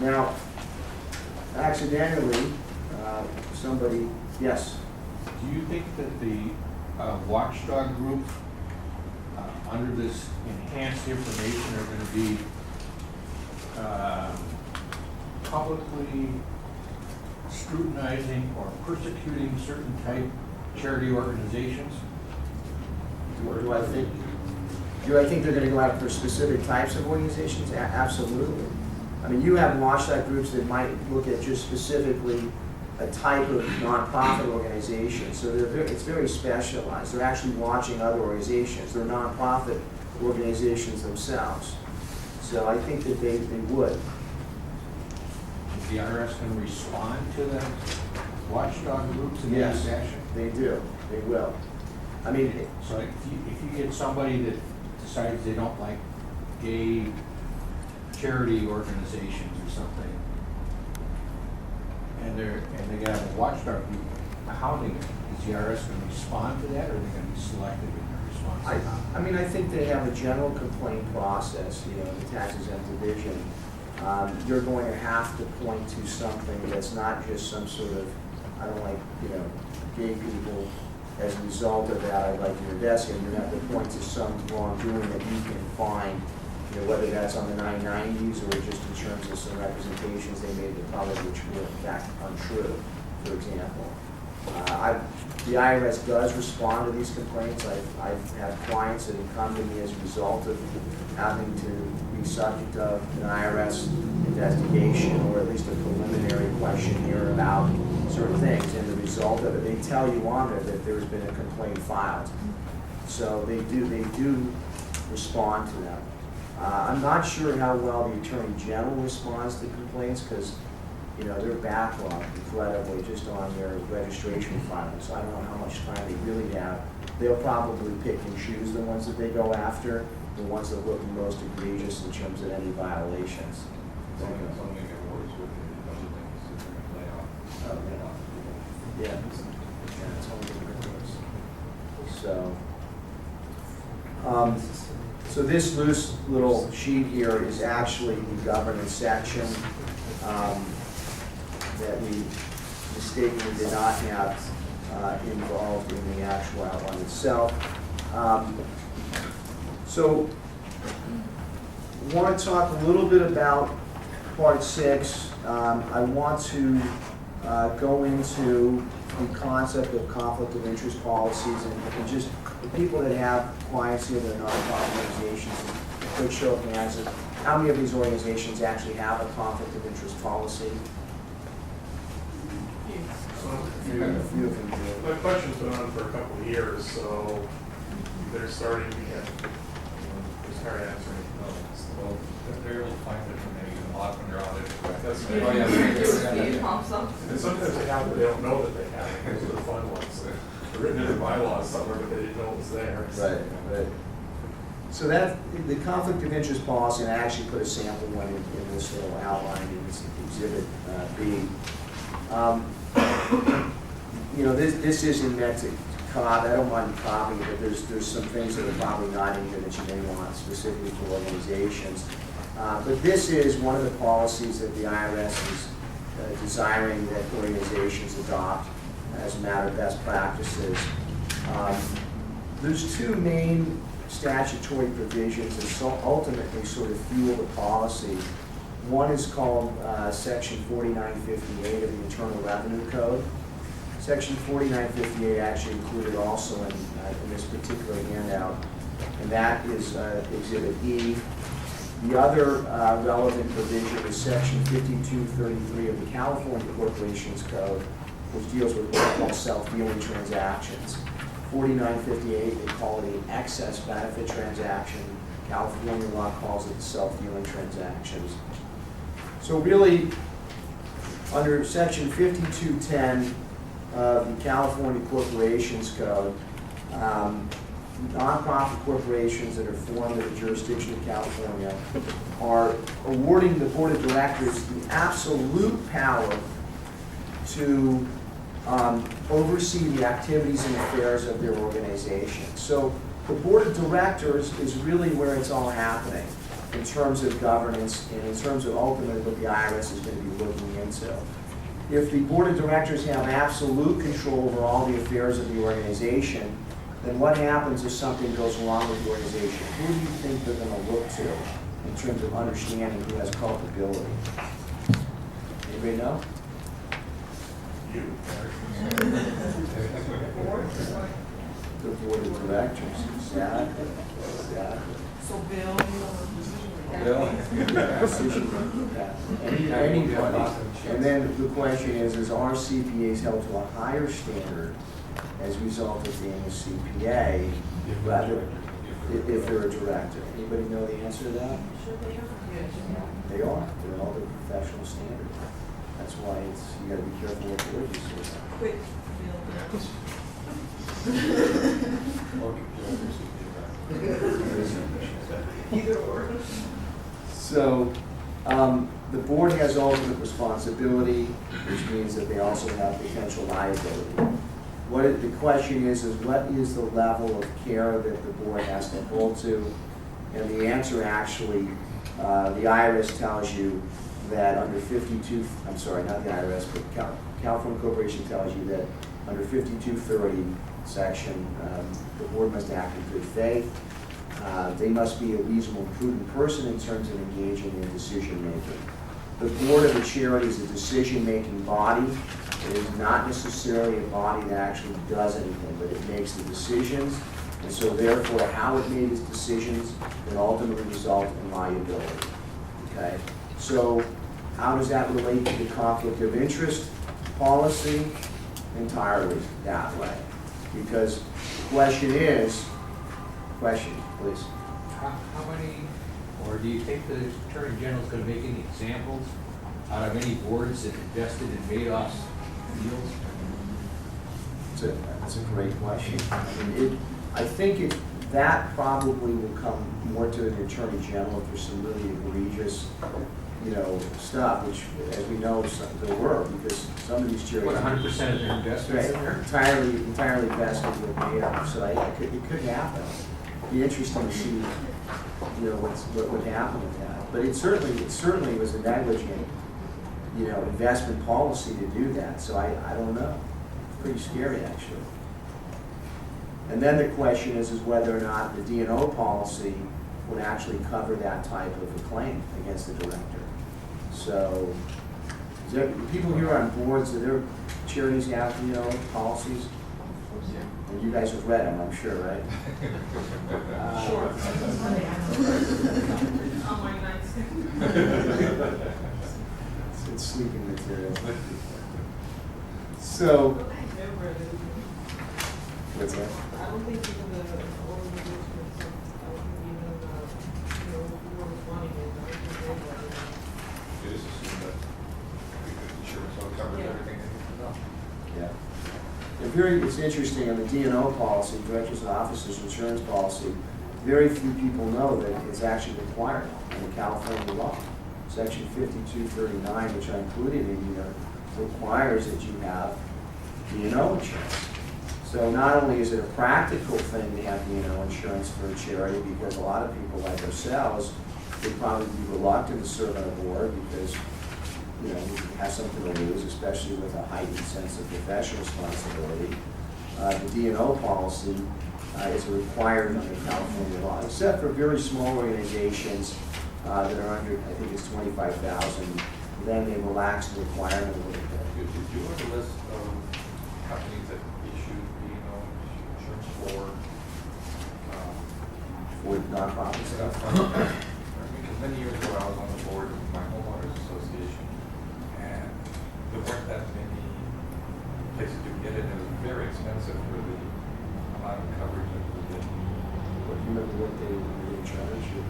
Now, accidentally, somebody, yes, Do you think that the watchdog group, under this enhanced information, are going to be publicly scrutinizing or persecuting certain type charity organizations? do I think they're going to go after specific types of organizations? Absolutely. I mean, you have watchdog groups that might look at just specifically a type of nonprofit organization. So it's very specialized. They're actually watching other organizations. They're nonprofit organizations themselves. So I think that they would. Is the IRS going to respond to the watchdog groups in Yes, that fashion? they do. They will. I mean, So if you get somebody that decides they don't like gay charity organizations or something, and they got a watchdog group, how is the IRS going to respond to that, or are they going to be selective in their response? I mean, I think they have a general complaint process, the tax exempt division. You're going to have to point to something that's not just some sort of, I don't like, gay people. As a result of that, I'd like to invest in. You have to point to some wrongdoing that you can find, whether that's on the 990s or just in terms of some representations they made to the public which were in fact untrue, for example. The IRS does respond to these complaints. I've had clients that have come to me as a result of having to be subject of an IRS investigation or at least a preliminary questionnaire about certain things, and the result of it, they tell you on there that there's been a complaint filed. So they do respond to them. I'm not sure how well the Attorney General responds to complaints because, they're backlogged incredibly just on their registration filings. So I don't know how much time they really have. They'll probably pick and choose the ones that they go after, the ones that look most egregious in terms of any violations. Yeah, it's only ridiculous. So this loose little sheet here is actually the governance section that we mistakenly did not have involved in the actual outline itself. So I want to talk a little bit about Part 6. I want to go into the concept of conflict of interest policies and just the people that have clients here that are nonprofit organizations, a quick show of hands of how many of these organizations actually have a conflict of interest policy? So A few of them do. my question's been on for a couple of years, so they're starting to get, start answering. Well, they're able to find it from maybe a lot when they're audited. That's Oh, yeah. And sometimes they have, but they don't know that they have it. Those are the fun ones. They're written in the bylaws somewhere, but they didn't know it was there. Right. So that, the conflict of interest policy, and I actually put a sample one in this little outline in this exhibit B. This isn't meant to copy, I don't mind copying, but there's some things that are probably not in here that you may want specifically for organizations. But this is one of the policies that the IRS is desiring that organizations adopt as a matter of best practices. There's two main statutory provisions that ultimately sort of fuel the policy. One is called Section 4958 of the Internal Revenue Code. Section 4958 actually included also in this particular handout, and that is Exhibit E. The other relevant provision is Section 5233 of the California Corporations Code, which deals with what are called self-dealing transactions. 4958, they call it an excess benefit transaction. California law calls it the self-dealing transactions. So really, under Section 5210 of the California Corporations Code, nonprofit corporations that are formed in the jurisdiction of California are awarding the Board of Directors the absolute power to oversee the activities and affairs of their organization. So the Board of Directors is really where it's all happening. in terms of governance and in terms of ultimately what the IRS is going to be looking into. If the board of directors have absolute control over all the affairs of the organization, then what happens if something goes wrong with the organization? Who do you think they're going to look to in terms of understanding who has culpability? Anybody know? You. The board of directors, exactly. So Bill, Decision-making, anybody. And then the question is are CPAs held to a higher standard as a result of being a CPA, rather if they're a director? Anybody know the answer to that? They are. They're all the professional standard. That's why it's, you gotta be careful what word you say. quick, either or. So, the board has ultimate responsibility, which means that they also have potential liability. The question is what is the level of care that the board has to hold to? And the answer actually, the IRS tells you that under 52, I'm sorry, not the IRS, but California Corporation tells you that under 5230 section, the board must act in good faith. They must be a reasonable, prudent person in terms of engaging in decision-making. The board of a charity is a decision-making body. It is not necessarily a body that actually does anything, but it makes the decisions. And so therefore, how it made its decisions can ultimately result in liability. Okay? So how does that relate to the conflict of interest policy? Entirely that way. Because the question is, please. How many, or do you think the Attorney General is going to make any examples out of any boards that invested in Madoff's deals? That's a great question. I think that probably will come more to the Attorney General if there's some really egregious, stuff, which, as we know, there were, because some of these charities. What, 100% of their investments in there? entirely vested with Madoff, so it could happen. It'd be interesting to see, what would happen with that. But it certainly was a negligent, investment policy to do that, so I don't know. Pretty scary, actually. And then the question is whether or not the D&O policy would actually cover that type of a claim against the director. So, people here on boards, do their charities have, policies? And you guys have read them, I'm sure, right? Sure. On my nightstand. It's sleeping material. So, Never read it. what's that? I don't think even the organizations, I don't think even, who was running it, I don't think they read it. You just assume that insurance will cover everything. Yeah. It's interesting, on the D&O policy, directors and officers insurance policy, very few people know that it's actually required in the California law. Section 5239, which I included in here, requires that you have D&O insurance. So not only is it a practical thing to have D&O insurance for a charity, because a lot of people like ourselves would probably be reluctant to serve on a board because you have something to lose, especially with a heightened sense of professional responsibility. The D&O policy is required under California law, except for very small organizations that are under, I think it's 25,000. Then they relax the requirement a little bit. Did you have a list of companies that issued, insurance for Nonprofit stuff. Because many years ago, I was on the board of my homeowners association, and there weren't that many places to get it, and it was very expensive for the amount of coverage that was given. Do you remember what they charge you?